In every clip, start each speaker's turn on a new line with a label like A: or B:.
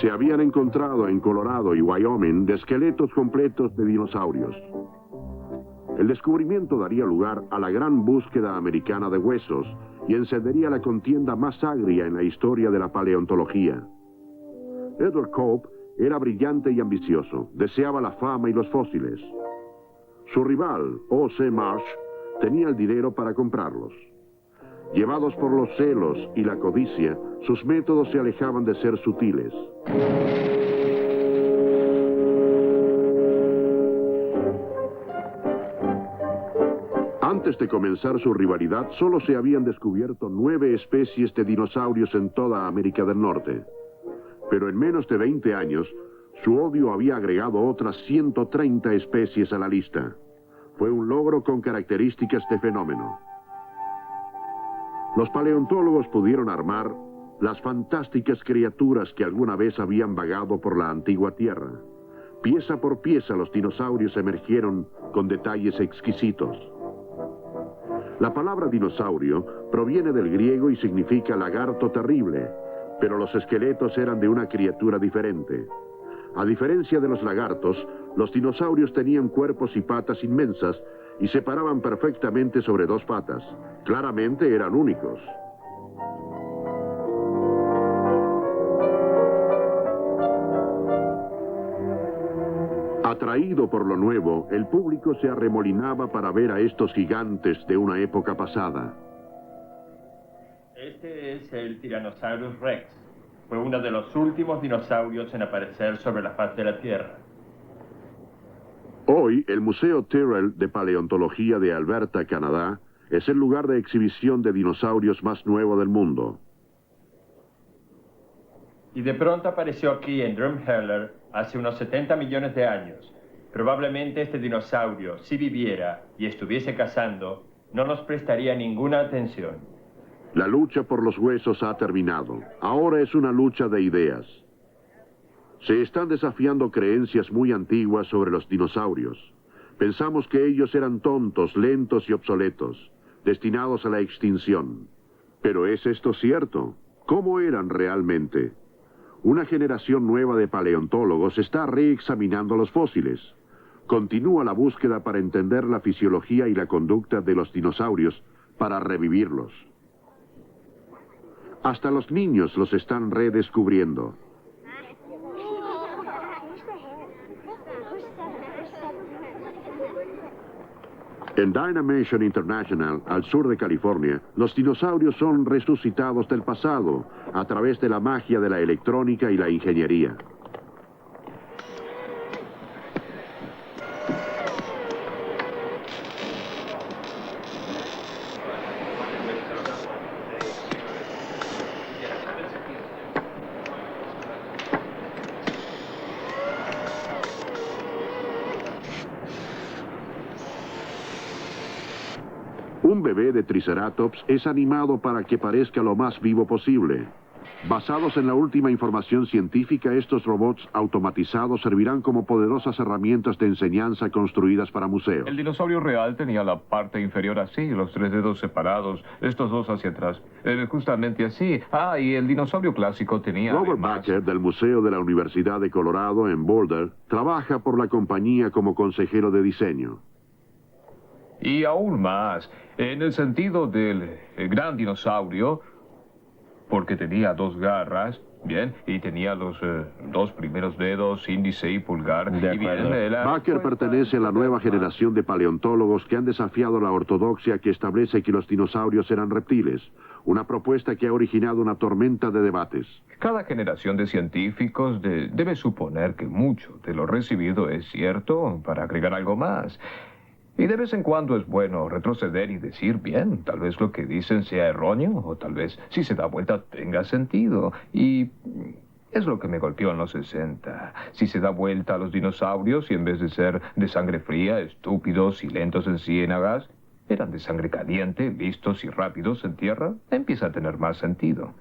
A: Se habían encontrado en Colorado y Wyoming esqueletos completos de dinosaurios. El descubrimiento daría lugar a la gran búsqueda americana de huesos y encendería la contienda más agria en la historia de la paleontología. Edward Cope era brillante y ambicioso, deseaba la fama y los fósiles. Su rival, O.C. Marsh, tenía el dinero para comprarlos. Llevados por los celos y la codicia, sus métodos se alejaban de ser sutiles. Antes de comenzar su rivalidad, solo se habían descubierto 9 especies de dinosaurios en toda América del Norte. Pero en menos de 20 años, su odio había agregado otras 130 especies a la lista. Fue un logro con características de fenómeno. Los paleontólogos pudieron armar las fantásticas criaturas que alguna vez habían vagado por la antigua Tierra. Pieza por pieza los dinosaurios emergieron con detalles exquisitos. La palabra dinosaurio proviene del griego y significa lagarto terrible, pero los esqueletos eran de una criatura diferente. A diferencia de los lagartos, los dinosaurios tenían cuerpos y patas inmensas y se paraban perfectamente sobre 2 patas. Claramente eran únicos. Atraído por lo nuevo, el público se arremolinaba para ver a estos gigantes de una época pasada.
B: Este es el Tyrannosaurus Rex. Fue uno de los últimos dinosaurios en aparecer sobre la faz de la Tierra.
A: Hoy, el Museo Tyrrell de Paleontología de Alberta, Canadá, es el lugar de exhibición de dinosaurios más nuevo del mundo.
B: Y de pronto apareció aquí en Drumheller hace unos 70 millones de años. Probablemente este dinosaurio, si viviera y estuviese cazando, no nos prestaría ninguna atención.
A: La lucha por los huesos ha terminado. Ahora es una lucha de ideas. Se están desafiando creencias muy antiguas sobre los dinosaurios. Pensamos que ellos eran tontos, lentos y obsoletos, destinados a la extinción. Pero ¿es esto cierto? ¿Cómo eran realmente? Una generación nueva de paleontólogos está reexaminando los fósiles. Continúa la búsqueda para entender la fisiología y la conducta de los dinosaurios para revivirlos. Hasta los niños los están redescubriendo. En Dynamation International, al sur de California, los dinosaurios son resucitados del pasado a través de la magia de la electrónica y la ingeniería. Un bebé de Triceratops es animado para que parezca lo más vivo posible. Basados en la última información científica, estos robots automatizados servirán como poderosas herramientas de enseñanza construidas para museos.
C: El dinosaurio real tenía la parte inferior así, los 3 dedos separados, estos 2 hacia atrás, justamente así. Ah, y el dinosaurio clásico tenía...
A: Robert Bakker, del Museo de la Universidad de Colorado en Boulder, trabaja por la compañía como consejero de diseño.
C: Y aún más, en el sentido del gran dinosaurio, porque tenía 2 garras, bien, y tenía los 2 primeros dedos, índice y pulgar.
B: De
C: y bien,
B: acuerdo.
A: Bakker pertenece a la nueva generación de paleontólogos que han desafiado la ortodoxia que establece que los dinosaurios eran reptiles, una propuesta que ha originado una tormenta de debates.
C: Cada generación de científicos debe suponer que mucho de lo recibido es cierto para agregar algo más. Y de vez en cuando es bueno retroceder y decir, bien, tal vez lo que dicen sea erróneo, o tal vez, si se da vuelta, tenga sentido. Y es lo que me golpeó en los 60. Si se da vuelta a los dinosaurios y en vez de ser de sangre fría, estúpidos y lentos en ciénagas, eran de sangre caliente, listos y rápidos en tierra, empieza a tener más sentido.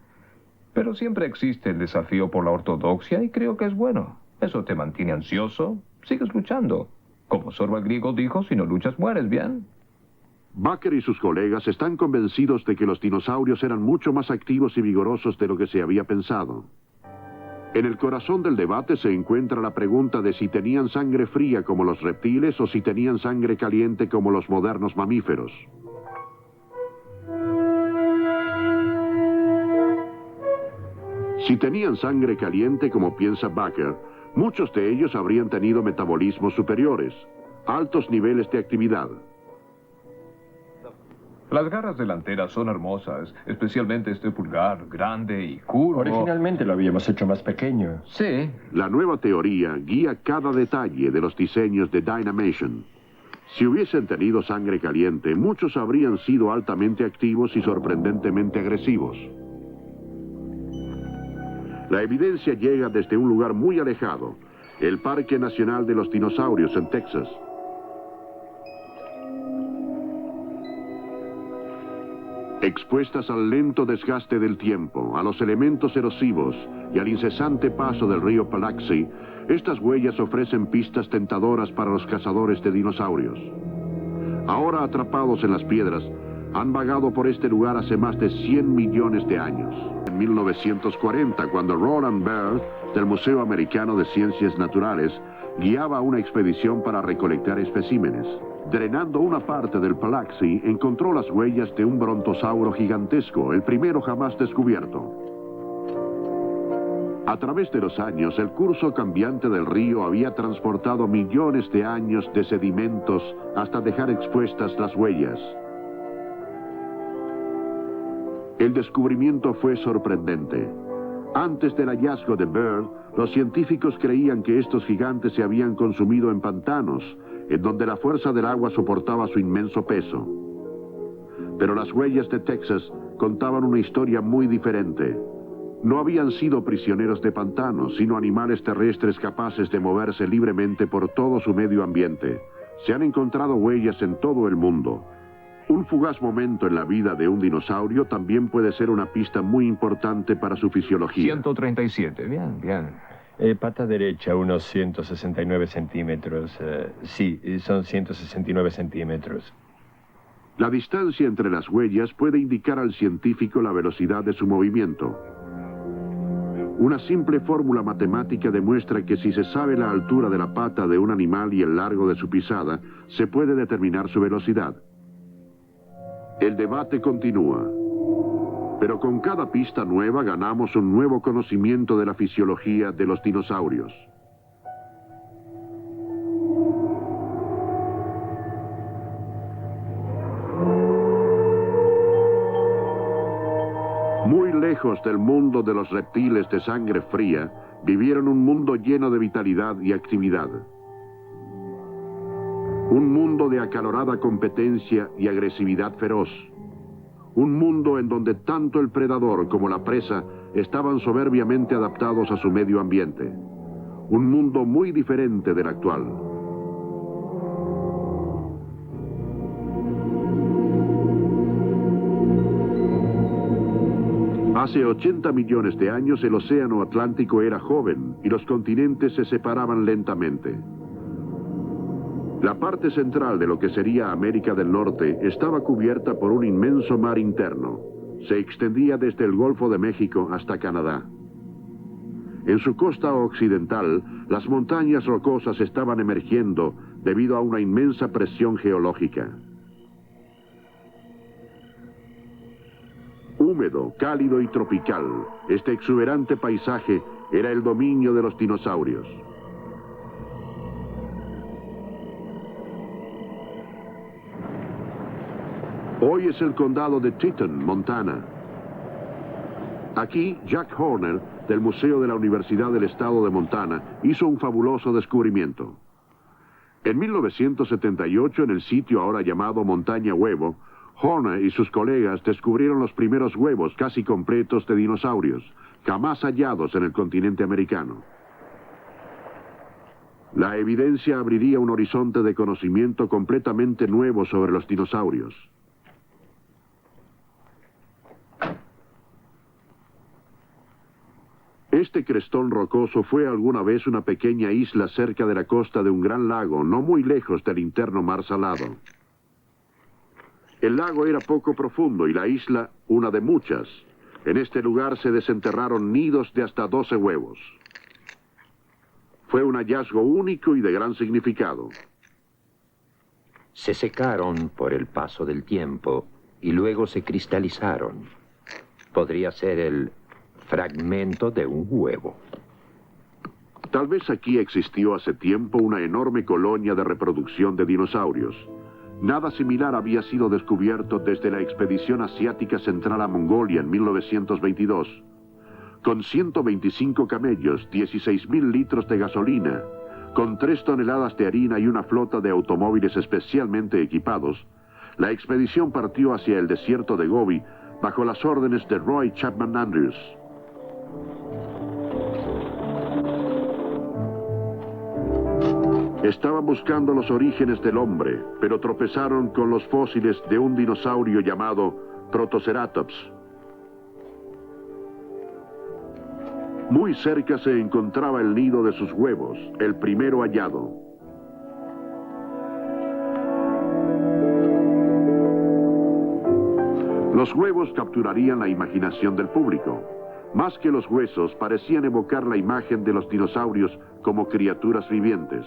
C: Pero siempre existe el desafío por la ortodoxia y creo que es bueno. Eso te mantiene ansioso, sigues luchando. Como Zorba el griego dijo, si no luchas mueres, ¿bien?
A: Bakker y sus colegas están convencidos de que los dinosaurios eran mucho más activos y vigorosos de lo que se había pensado. En el corazón del debate se encuentra la pregunta de si tenían sangre fría como los reptiles o si tenían sangre caliente como los modernos mamíferos. Si tenían sangre caliente como piensa Bakker, muchos de ellos habrían tenido metabolismos superiores, altos niveles de actividad.
C: Las garras delanteras son hermosas, especialmente este pulgar, grande y curvo.
B: Originalmente lo habíamos hecho más pequeño.
C: Sí.
A: La nueva teoría guía cada detalle de los diseños de Dynamation. Si hubiesen tenido sangre caliente, muchos habrían sido altamente activos y sorprendentemente agresivos. La evidencia llega desde un lugar muy alejado, el Parque Nacional de los Dinosaurios en Texas. Expuestas al lento desgaste del tiempo, a los elementos erosivos y al incesante paso del río Palaxi, estas huellas ofrecen pistas tentadoras para los cazadores de dinosaurios. Ahora atrapados en las piedras, han vagado por este lugar hace más de 100 millones de años. En 1940, cuando Roland Baird, del Museo Americano de Ciencias Naturales, guiaba una expedición para recolectar especímenes. Drenando una parte del Palaxi, encontró las huellas de un brontosauro gigantesco, el primero jamás descubierto. A través de los años, el curso cambiante del río había transportado millones de años de sedimentos hasta dejar expuestas las huellas. El descubrimiento fue sorprendente. Antes del hallazgo de Baird, los científicos creían que estos gigantes se habían consumido en pantanos, en donde la fuerza del agua soportaba su inmenso peso. Pero las huellas de Texas contaban una historia muy diferente. No habían sido prisioneros de pantanos, sino animales terrestres capaces de moverse libremente por todo su medio ambiente. Se han encontrado huellas en todo el mundo. Un fugaz momento en la vida de un dinosaurio también puede ser una pista muy importante para su fisiología.
C: 137, bien, bien.
B: Pata derecha, unos 169 centímetros. Sí, son 169 centímetros.
A: La distancia entre las huellas puede indicar al científico la velocidad de su movimiento. Una simple fórmula matemática demuestra que si se sabe la altura de la pata de un animal y el largo de su pisada, se puede determinar su velocidad. El debate continúa. Pero con cada pista nueva ganamos un nuevo conocimiento de la fisiología de los dinosaurios. Muy lejos del mundo de los reptiles de sangre fría, vivieron un mundo lleno de vitalidad y actividad. Un mundo de acalorada competencia y agresividad feroz. Un mundo en donde tanto el predador como la presa estaban soberbiamente adaptados a su medio ambiente. Un mundo muy diferente del actual. Hace 80 millones de años el océano Atlántico era joven y los continentes se separaban lentamente. La parte central de lo que sería América del Norte estaba cubierta por un inmenso mar interno. Se extendía desde el Golfo de México hasta Canadá. En su costa occidental, las montañas rocosas estaban emergiendo debido a una inmensa presión geológica. Húmedo, cálido y tropical, este exuberante paisaje era el dominio de los dinosaurios. Hoy es el condado de Teton, Montana. Aquí, Jack Horner, del Museo de la Universidad del Estado de Montana, hizo un fabuloso descubrimiento. En 1978, en el sitio ahora llamado Montaña Huevo, Horner y sus colegas descubrieron los primeros huevos casi completos de dinosaurios, jamás hallados en el continente americano. La evidencia abriría un horizonte de conocimiento completamente nuevo sobre los dinosaurios. Este crestón rocoso fue alguna vez una pequeña isla cerca de la costa de un gran lago, no muy lejos del interno mar salado. El lago era poco profundo y la isla una de muchas. En este lugar se desenterraron nidos de hasta 12 huevos. Fue un hallazgo único y de gran significado.
D: Se secaron por el paso del tiempo y luego se cristalizaron. Podría ser el fragmento de un huevo.
A: Tal vez aquí existió hace tiempo una enorme colonia de reproducción de dinosaurios. Nada similar había sido descubierto desde la expedición asiática central a Mongolia en 1922. Con 125 camellos, 16.000 litros de gasolina, con 3 toneladas de harina y una flota de automóviles especialmente equipados, la expedición partió hacia el desierto de Gobi bajo las órdenes de Roy Chapman Andrews. Estaban buscando los orígenes del hombre, pero tropezaron con los fósiles de un dinosaurio llamado Protoceratops. Muy cerca se encontraba el nido de sus huevos, el primero hallado. Los huevos capturarían la imaginación del público. Más que los huesos, parecían evocar la imagen de los dinosaurios como criaturas vivientes.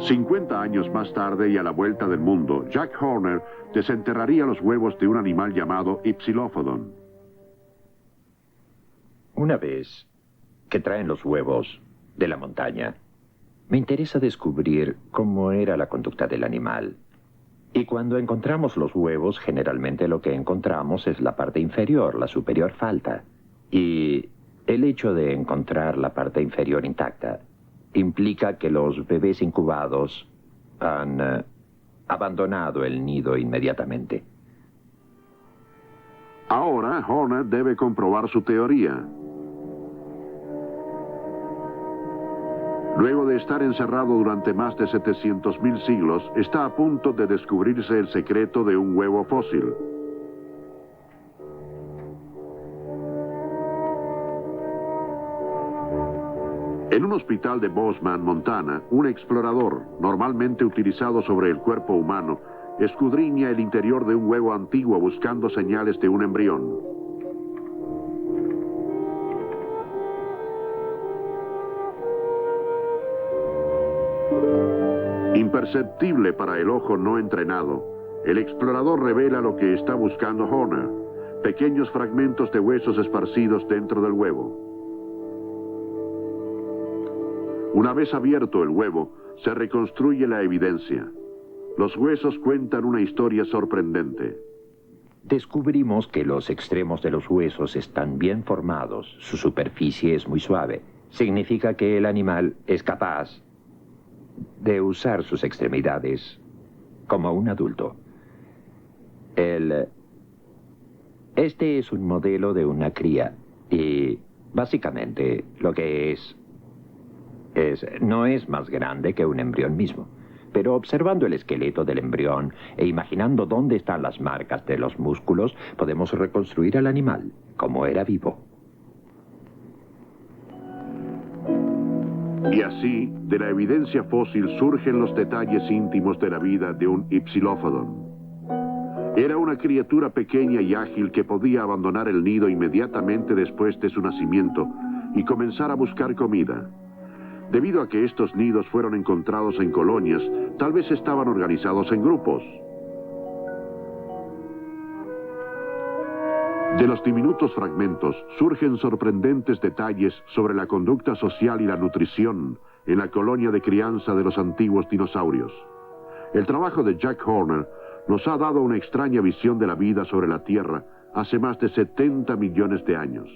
A: 50 años más tarde y a la vuelta del mundo, Jack Horner desenterraría los huevos de un animal llamado Ipsilophodon.
D: Una vez que traen los huevos de la montaña, me interesa descubrir cómo era la conducta del animal. Y cuando encontramos los huevos, generalmente lo que encontramos es la parte inferior, la superior falta. Y el hecho de encontrar la parte inferior intacta implica que los bebés incubados han abandonado el nido inmediatamente.
A: Ahora, Horner debe comprobar su teoría. Luego de estar encerrado durante más de 700.000 siglos, está a punto de descubrirse el secreto de un huevo fósil. En un hospital de Bozeman, Montana, un explorador, normalmente utilizado sobre el cuerpo humano, escudriña el interior de un huevo antiguo buscando señales de un embrión. Imperceptible para el ojo no entrenado, el explorador revela lo que está buscando Horner: pequeños fragmentos de huesos esparcidos dentro del huevo. Una vez abierto el huevo, se reconstruye la evidencia. Los huesos cuentan una historia sorprendente.
D: Descubrimos que los extremos de los huesos están bien formados, su superficie es muy suave. Significa que el animal es capaz de usar sus extremidades como un adulto. Este es un modelo de una cría y básicamente lo que no es más grande que un embrión mismo. Pero observando el esqueleto del embrión e imaginando dónde están las marcas de los músculos, podemos reconstruir al animal como era vivo.
A: Y así, de la evidencia fósil surgen los detalles íntimos de la vida de un Ipsilophodon. Era una criatura pequeña y ágil que podía abandonar el nido inmediatamente después de su nacimiento y comenzar a buscar comida. Debido a que estos nidos fueron encontrados en colonias, tal vez estaban organizados en grupos. De los diminutos fragmentos surgen sorprendentes detalles sobre la conducta social y la nutrición en la colonia de crianza de los antiguos dinosaurios. El trabajo de Jack Horner nos ha dado una extraña visión de la vida sobre la Tierra hace más de 70 millones de años.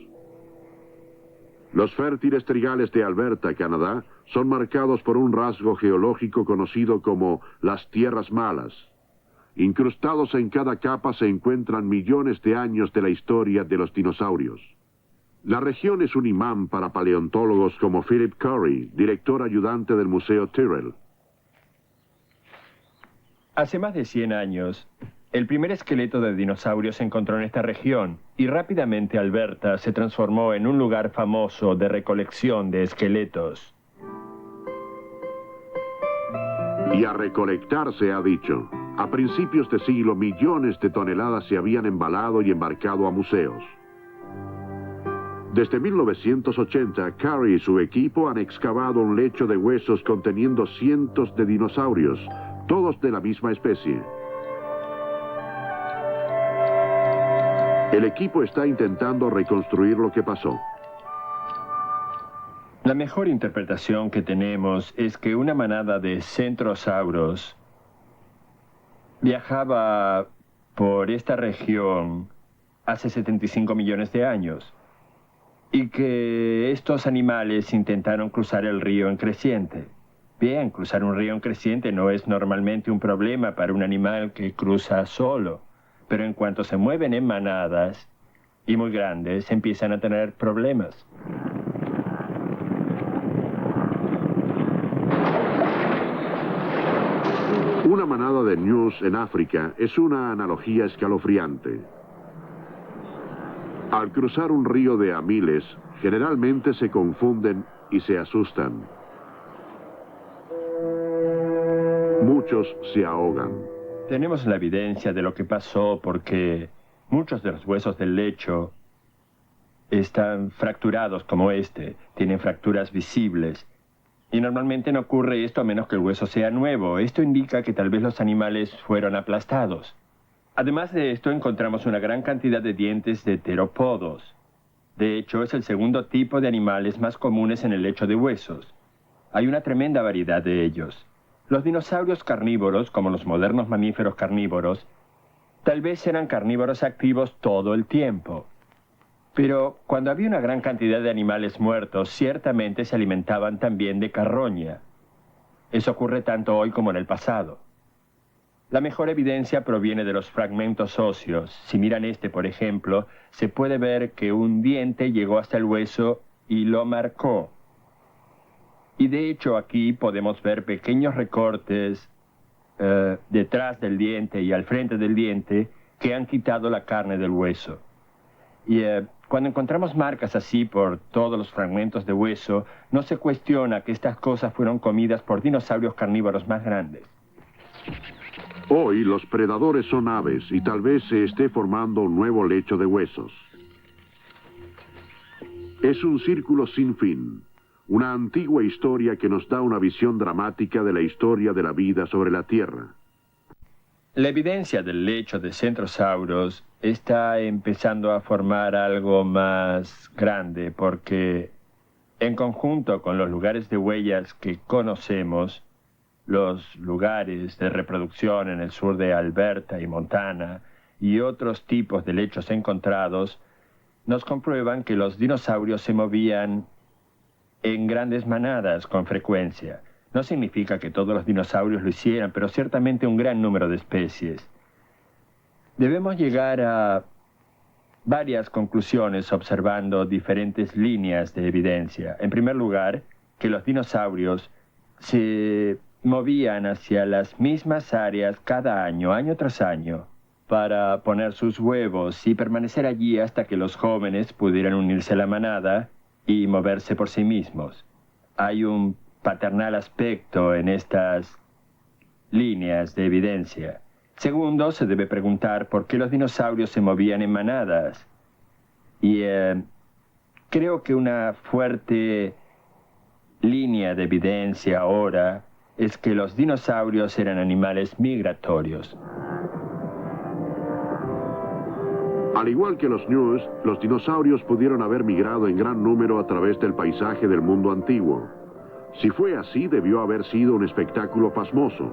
A: Los fértiles trigales de Alberta, Canadá, son marcados por un rasgo geológico conocido como las tierras malas. Incrustados en cada capa se encuentran millones de años de la historia de los dinosaurios. La región es un imán para paleontólogos como Philip Curry, director ayudante del Museo Tyrrell.
B: Hace más de 100 años, el primer esqueleto de dinosaurio se encontró en esta región y rápidamente Alberta se transformó en un lugar famoso de recolección de esqueletos.
A: Y a recolectar se ha dicho. A principios de siglo, millones de toneladas se habían embalado y embarcado a museos. Desde 1980, Carey y su equipo han excavado un lecho de huesos conteniendo cientos de dinosaurios, todos de la misma especie. El equipo está intentando reconstruir lo que pasó.
B: La mejor interpretación que tenemos es que una manada de centrosauros viajaba por esta región hace 75 millones de años y que estos animales intentaron cruzar el río en creciente. Bien, cruzar un río en creciente no es normalmente un problema para un animal que cruza solo, pero en cuanto se mueven en manadas y muy grandes, empiezan a tener problemas.
A: Una manada de ñus en África es una analogía escalofriante. Al cruzar un río de a miles, generalmente se confunden y se asustan. Muchos se ahogan.
B: Tenemos la evidencia de lo que pasó porque muchos de los huesos del lecho están fracturados como este, tienen fracturas visibles. Y normalmente no ocurre esto a menos que el hueso sea nuevo. Esto indica que tal vez los animales fueron aplastados. Además de esto, encontramos una gran cantidad de dientes de terópodos. De hecho, es el segundo tipo de animales más comunes en el lecho de huesos. Hay una tremenda variedad de ellos. Los dinosaurios carnívoros, como los modernos mamíferos carnívoros, tal vez eran carnívoros activos todo el tiempo. Pero cuando había una gran cantidad de animales muertos, ciertamente se alimentaban también de carroña. Eso ocurre tanto hoy como en el pasado. La mejor evidencia proviene de los fragmentos óseos. Si miran este, por ejemplo, se puede ver que un diente llegó hasta el hueso y lo marcó. Y de hecho aquí podemos ver pequeños recortes detrás del diente y al frente del diente que han quitado la carne del hueso. Y cuando encontramos marcas así por todos los fragmentos de hueso, no se cuestiona que estas cosas fueron comidas por dinosaurios carnívoros más grandes.
A: Hoy los predadores son aves y tal vez se esté formando un nuevo lecho de huesos. Es un círculo sin fin, una antigua historia que nos da una visión dramática de la historia de la vida sobre la Tierra.
B: La evidencia del lecho de centrosauros está empezando a formar algo más grande porque, en conjunto con los lugares de huellas que conocemos, los lugares de reproducción en el sur de Alberta y Montana y otros tipos de lechos encontrados, nos comprueban que los dinosaurios se movían en grandes manadas con frecuencia. No significa que todos los dinosaurios lo hicieran, pero ciertamente un gran número de especies. Debemos llegar a varias conclusiones observando diferentes líneas de evidencia. En primer lugar, que los dinosaurios se movían hacia las mismas áreas cada año, año tras año, para poner sus huevos y permanecer allí hasta que los jóvenes pudieran unirse a la manada y moverse por sí mismos. Hay un paternal aspecto en estas líneas de evidencia. Segundo, se debe preguntar por qué los dinosaurios se movían en manadas. Y creo que una fuerte línea de evidencia ahora es que los dinosaurios eran animales migratorios.
A: Al igual que los ñus, los dinosaurios pudieron haber migrado en gran número a través del paisaje del mundo antiguo. Si fue así, debió haber sido un espectáculo pasmoso.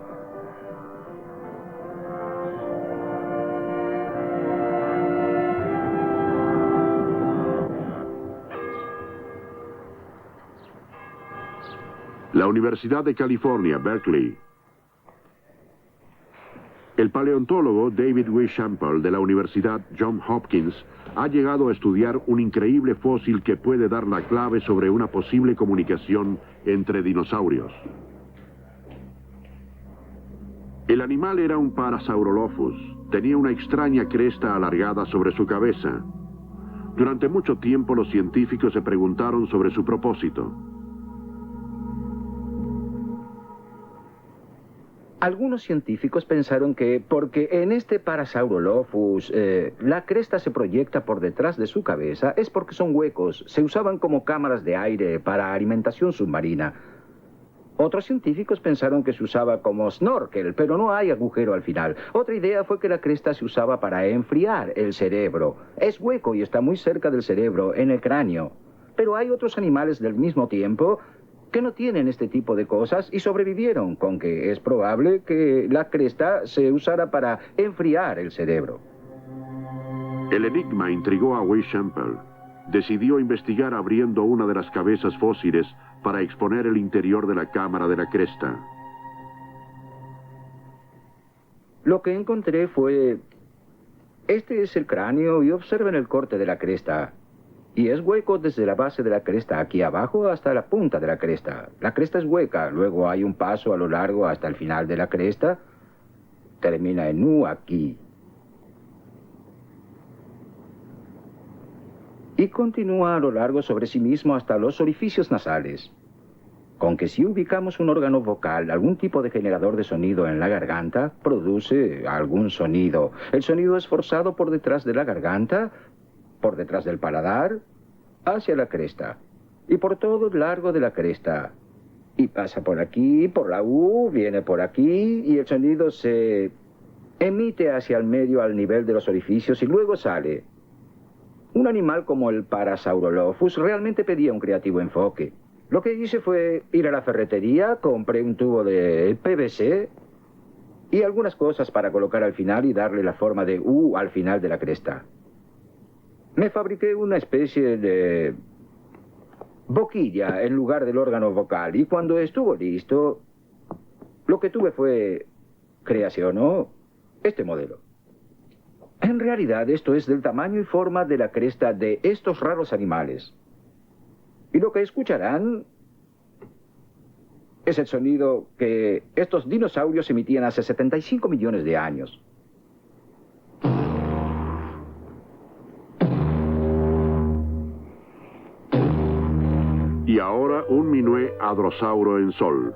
A: La Universidad de California, Berkeley. El paleontólogo David W. Champel de la Universidad Johns Hopkins ha llegado a estudiar un increíble fósil que puede dar la clave sobre una posible comunicación entre dinosaurios. El animal era un Parasaurolophus. Tenía una extraña cresta alargada sobre su cabeza. Durante mucho tiempo los científicos se preguntaron sobre su propósito.
E: Algunos científicos pensaron que, porque en este Parasaurolophus la cresta se proyecta por detrás de su cabeza, es porque son huecos. Se usaban como cámaras de aire para alimentación submarina. Otros científicos pensaron que se usaba como snorkel, pero no hay agujero al final. Otra idea fue que la cresta se usaba para enfriar el cerebro. Es hueco y está muy cerca del cerebro, en el cráneo. Pero hay otros animales del mismo tiempo que no tienen este tipo de cosas y sobrevivieron, con que es probable que la cresta se usara para enfriar el cerebro.
A: El enigma intrigó a Weishampel. Decidió investigar abriendo una de las cabezas fósiles para exponer el interior de la cámara de la cresta.
E: Lo que encontré fue... Este es el cráneo y observen el corte de la cresta. Y es hueco desde la base de la cresta aquí abajo hasta la punta de la cresta. La cresta es hueca, luego hay un paso a lo largo hasta el final de la cresta. Termina en U aquí. Y continúa a lo largo sobre sí mismo hasta los orificios nasales. Con que si ubicamos un órgano vocal, algún tipo de generador de sonido en la garganta, produce algún sonido. El sonido es forzado por detrás de la garganta, por detrás del paladar, hacia la cresta. Y por todo el largo de la cresta. Y pasa por aquí, por la U, viene por aquí, y el sonido se emite hacia el medio al nivel de los orificios y luego sale. Un animal como el Parasaurolophus realmente pedía un creativo enfoque. Lo que hice fue ir a la ferretería, compré un tubo de PVC y algunas cosas para colocar al final y darle la forma de U al final de la cresta. Me fabriqué una especie de boquilla en lugar del órgano vocal y cuando estuvo listo, lo que tuve fue, creación, ¿no? Este modelo. En realidad esto es del tamaño y forma de la cresta de estos raros animales. Y lo que escucharán es el sonido que estos dinosaurios emitían hace 75 millones de años.
A: Y ahora un minué hadrosauro en sol.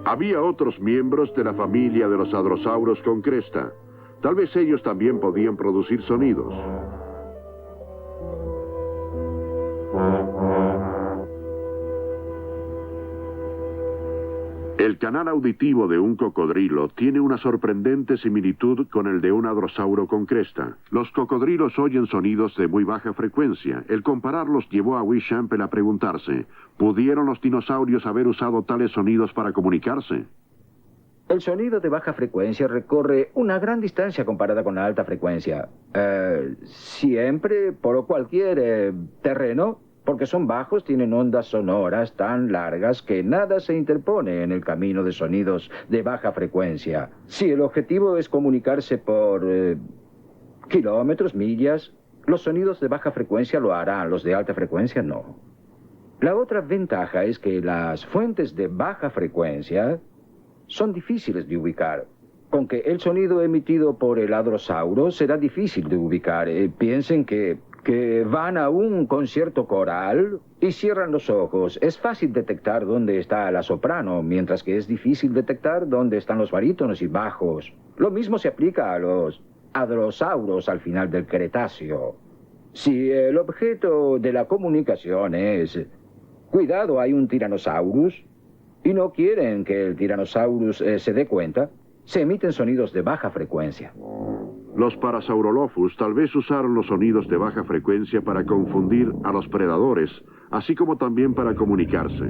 A: Había otros miembros de la familia de los hadrosauros con cresta. Tal vez ellos también podían producir sonidos. El canal auditivo de un cocodrilo tiene una sorprendente similitud con el de un hadrosauro con cresta. Los cocodrilos oyen sonidos de muy baja frecuencia. El compararlos llevó a Weishampel a preguntarse, ¿pudieron los dinosaurios haber usado tales sonidos para comunicarse?
E: El sonido de baja frecuencia recorre una gran distancia comparada con la alta frecuencia. Siempre, por cualquier terreno, porque son bajos, tienen ondas sonoras tan largas que nada se interpone en el camino de sonidos de baja frecuencia. Si el objetivo es comunicarse por kilómetros, millas, los sonidos de baja frecuencia lo harán, los de alta frecuencia no. La otra ventaja es que las fuentes de baja frecuencia son difíciles de ubicar. Con que el sonido emitido por el hadrosauro será difícil de ubicar. Piensen que van a un concierto coral y cierran los ojos. Es fácil detectar dónde está la soprano, mientras que es difícil detectar dónde están los barítonos y bajos. Lo mismo se aplica a los hadrosauros al final del Cretáceo. Si el objeto de la comunicación es, cuidado, hay un Tyrannosaurus, y no quieren que el Tyrannosaurus se dé cuenta, se emiten sonidos de baja frecuencia.
A: Los Parasaurolophus tal vez usaron los sonidos de baja frecuencia para confundir a los predadores, así como también para comunicarse.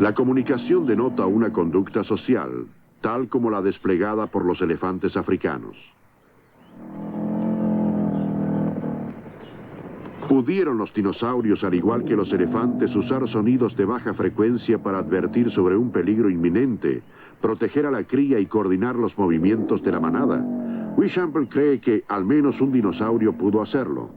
A: La comunicación denota una conducta social, tal como la desplegada por los elefantes africanos. ¿Pudieron los dinosaurios, al igual que los elefantes, usar sonidos de baja frecuencia para advertir sobre un peligro inminente, proteger a la cría y coordinar los movimientos de la manada? Weishampel cree que al menos un dinosaurio pudo hacerlo.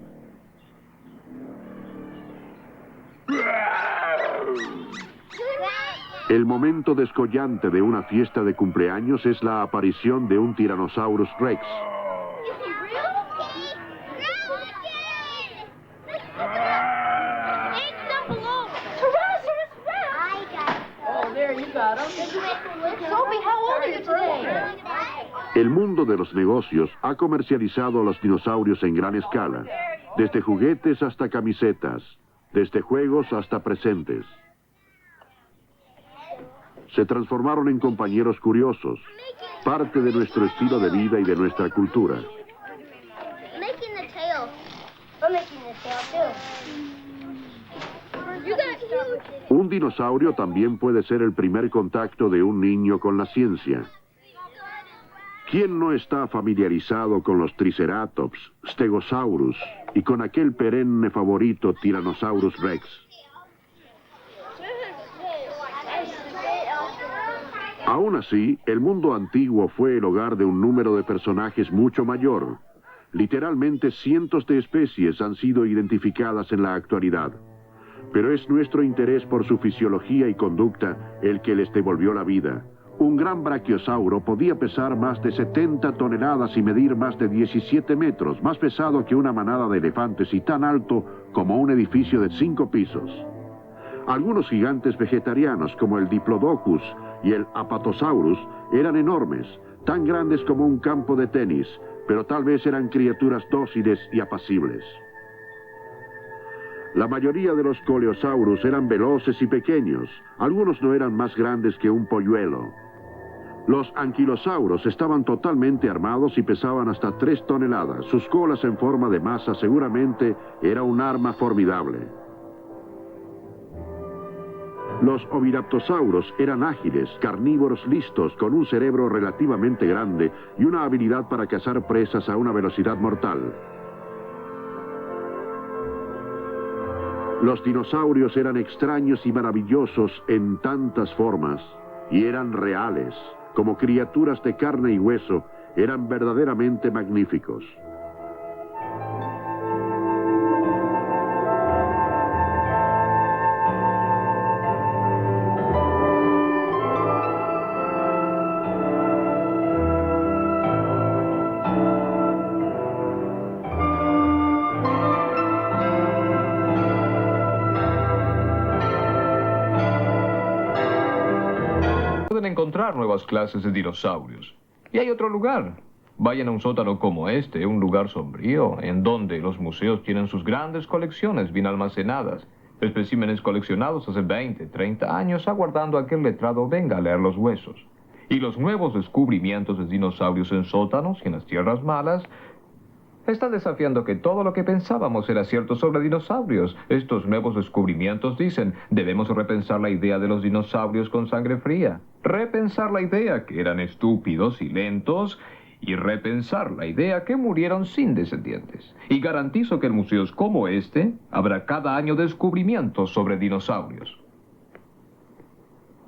A: El momento descollante de una fiesta de cumpleaños es la aparición de un Tyrannosaurus Rex. El mundo de los negocios ha comercializado a los dinosaurios en gran escala, desde juguetes hasta camisetas, desde juegos hasta presentes. Se transformaron en compañeros curiosos, parte de nuestro estilo de vida y de nuestra cultura. Un dinosaurio también puede ser el primer contacto de un niño con la ciencia. ¿Quién no está familiarizado con los Triceratops, Stegosaurus y con aquel perenne favorito Tyrannosaurus Rex? Aún así, el mundo antiguo fue el hogar de un número de personajes mucho mayor. Literalmente cientos de especies han sido identificadas en la actualidad. Pero es nuestro interés por su fisiología y conducta el que les devolvió la vida. Un gran brachiosauro podía pesar más de 70 toneladas y medir más de 17 metros, más pesado que una manada de elefantes y tan alto como un edificio de 5 pisos. Algunos gigantes vegetarianos, como el Diplodocus y el Apatosaurus, eran enormes, tan grandes como un campo de tenis, pero tal vez eran criaturas dóciles y apacibles. La mayoría de los Coleosaurus eran veloces y pequeños. Algunos no eran más grandes que un polluelo. Los anquilosauros estaban totalmente armados y pesaban hasta 3 toneladas. Sus colas en forma de masa seguramente era un arma formidable. Los oviraptorosauros eran ágiles, carnívoros listos, con un cerebro relativamente grande y una habilidad para cazar presas a una velocidad mortal. Los dinosaurios eran extraños y maravillosos en tantas formas, y eran reales. Como criaturas de carne y hueso, eran verdaderamente magníficos.
C: Pueden encontrar nuevas clases de dinosaurios. Y hay otro lugar. Vayan a un sótano como este, un lugar sombrío, en donde los museos tienen sus grandes colecciones bien almacenadas. Especímenes coleccionados hace 20, 30 años, aguardando a que el letrado venga a leer los huesos. Y los nuevos descubrimientos de dinosaurios en sótanos y en las tierras malas están desafiando que todo lo que pensábamos era cierto sobre dinosaurios. Estos nuevos descubrimientos dicen, debemos repensar la idea de los dinosaurios con sangre fría. Repensar la idea que eran estúpidos y lentos. Y repensar la idea que murieron sin descendientes. Y garantizo que en museos como este habrá cada año descubrimientos sobre dinosaurios.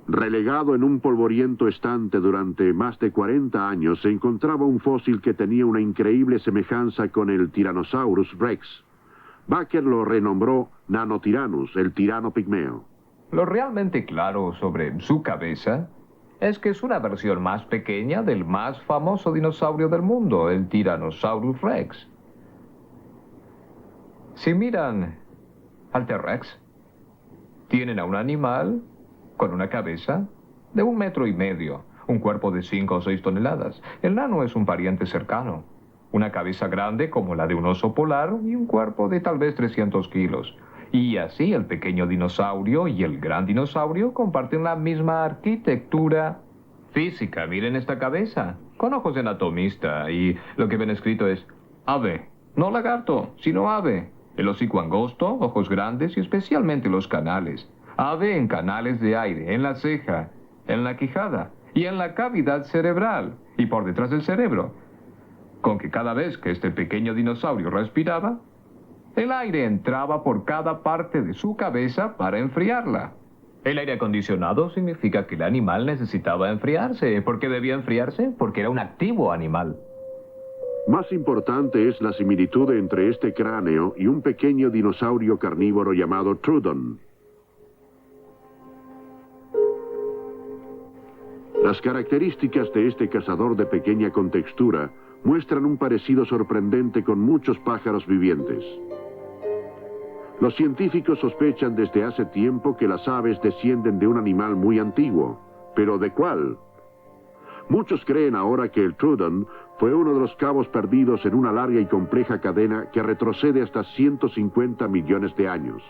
A: Relegado en un polvoriento estante durante más de 40 años, se encontraba un fósil que tenía una increíble semejanza con el Tyrannosaurus Rex. Baker lo renombró Nanotyrannus, el tirano pigmeo.
C: Lo realmente claro sobre su cabeza es que es una versión más pequeña del más famoso dinosaurio del mundo, el Tyrannosaurus Rex. Si miran al T-Rex, tienen a un animal con una cabeza de 1,5 metros, un cuerpo de 5 o 6 toneladas. El nano es un pariente cercano. Una cabeza grande como la de un oso polar y un cuerpo de tal vez 300 kilos. Y así el pequeño dinosaurio y el gran dinosaurio comparten la misma arquitectura física. Miren esta cabeza, con ojos de anatomista, y lo que ven escrito es ave. No lagarto, sino ave. El hocico angosto, ojos grandes y especialmente los canales. Ave en canales de aire, en la ceja, en la quijada y en la cavidad cerebral y por detrás del cerebro. Con que cada vez que este pequeño dinosaurio respiraba, el aire entraba por cada parte de su cabeza para enfriarla. El aire acondicionado significa que el animal necesitaba enfriarse. ¿Por qué debía enfriarse? Porque era un activo animal.
A: Más importante es la similitud entre este cráneo y un pequeño dinosaurio carnívoro llamado Troodon. Las características de este cazador de pequeña contextura muestran un parecido sorprendente con muchos pájaros vivientes. Los científicos sospechan desde hace tiempo que las aves descienden de un animal muy antiguo. ¿Pero de cuál? Muchos creen ahora que el Troodon fue uno de los cabos perdidos en una larga y compleja cadena que retrocede hasta 150 millones de años.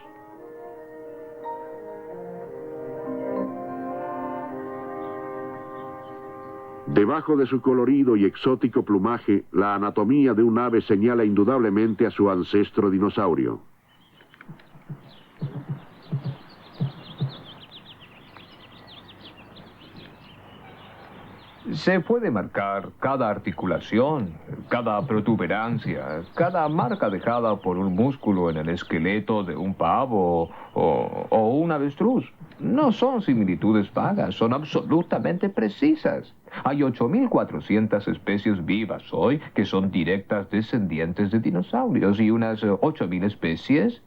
A: Debajo de su colorido y exótico plumaje, la anatomía de un ave señala indudablemente a su ancestro dinosaurio.
C: Se puede marcar cada articulación, cada protuberancia, cada marca dejada por un músculo en el esqueleto de un pavo o un avestruz. No son similitudes vagas, son absolutamente precisas. Hay 8.400 especies vivas hoy que son directas descendientes de dinosaurios y unas 8.000 especies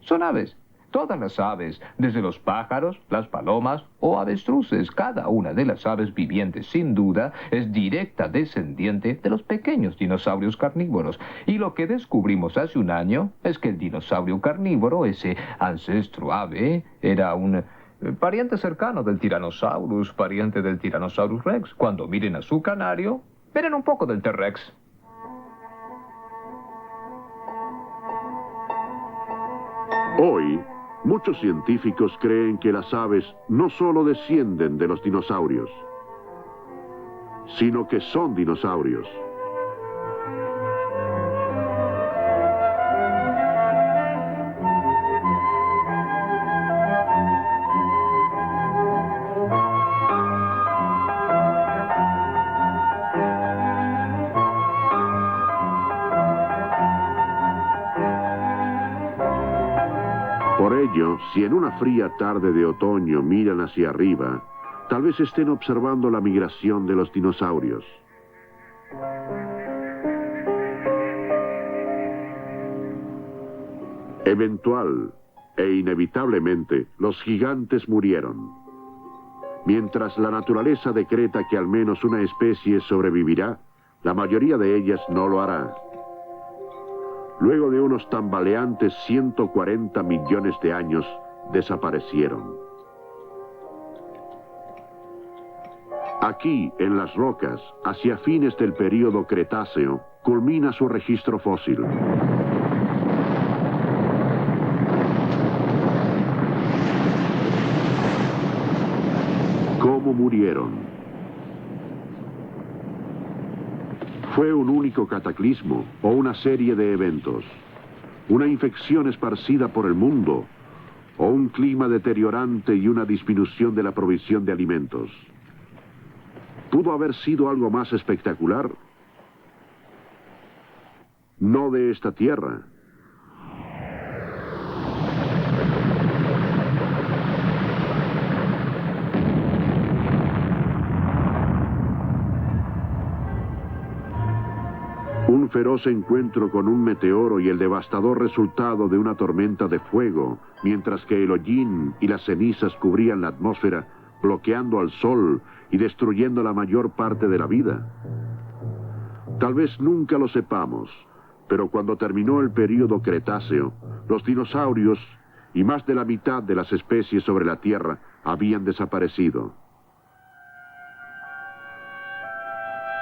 C: son aves. Todas las aves, desde los pájaros, las palomas o avestruces, cada una de las aves vivientes, sin duda, es directa descendiente de los pequeños dinosaurios carnívoros. Y lo que descubrimos hace un año es que el dinosaurio carnívoro, ese ancestro ave, era un pariente cercano del Tyrannosaurus, pariente del Tyrannosaurus Rex. Cuando miren a su canario, verán un poco del T-Rex.
A: Hoy, muchos científicos creen que las aves no solo descienden de los dinosaurios, sino que son dinosaurios. Por ello, si en una fría tarde de otoño miran hacia arriba, tal vez estén observando la migración de los dinosaurios. Eventual e inevitablemente, los gigantes murieron. Mientras la naturaleza decreta que al menos una especie sobrevivirá, la mayoría de ellas no lo hará. Luego de unos tambaleantes 140 millones de años, desaparecieron. Aquí, en las rocas, hacia fines del período Cretáceo, culmina su registro fósil. ¿Cómo murieron? ¿Fue un único cataclismo o una serie de eventos? ¿Una infección esparcida por el mundo? ¿O un clima deteriorante y una disminución de la provisión de alimentos? ¿Pudo haber sido algo más espectacular? No de esta tierra. Un feroz encuentro con un meteoro y el devastador resultado de una tormenta de fuego, mientras que el hollín y las cenizas cubrían la atmósfera, bloqueando al sol y destruyendo la mayor parte de la vida. Tal vez nunca lo sepamos, pero cuando terminó el período Cretáceo, los dinosaurios y más de la mitad de las especies sobre la Tierra habían desaparecido.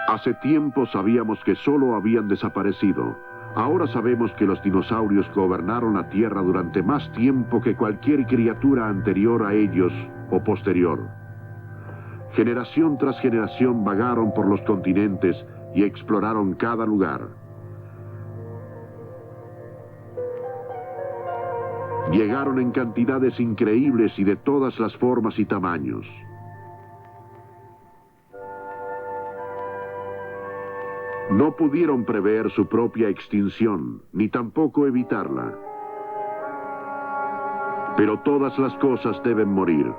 A: Hace tiempo sabíamos que solo habían desaparecido. Ahora sabemos que los dinosaurios gobernaron la Tierra durante más tiempo que cualquier criatura anterior a ellos o posterior. Generación tras generación vagaron por los continentes y exploraron cada lugar. Llegaron en cantidades increíbles y de todas las formas y tamaños. No pudieron prever su propia extinción, ni tampoco evitarla. Pero todas las cosas deben morir.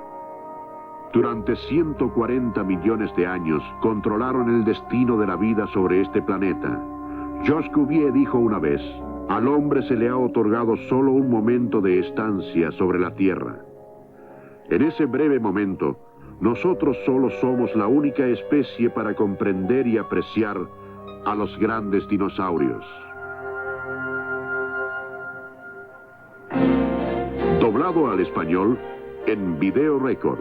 A: Durante 140 millones de años controlaron el destino de la vida sobre este planeta. Georges Cuvier dijo una vez, al hombre se le ha otorgado solo un momento de estancia sobre la Tierra. En ese breve momento, nosotros solo somos la única especie para comprender y apreciar a los grandes dinosaurios. Doblado al español en Video Record.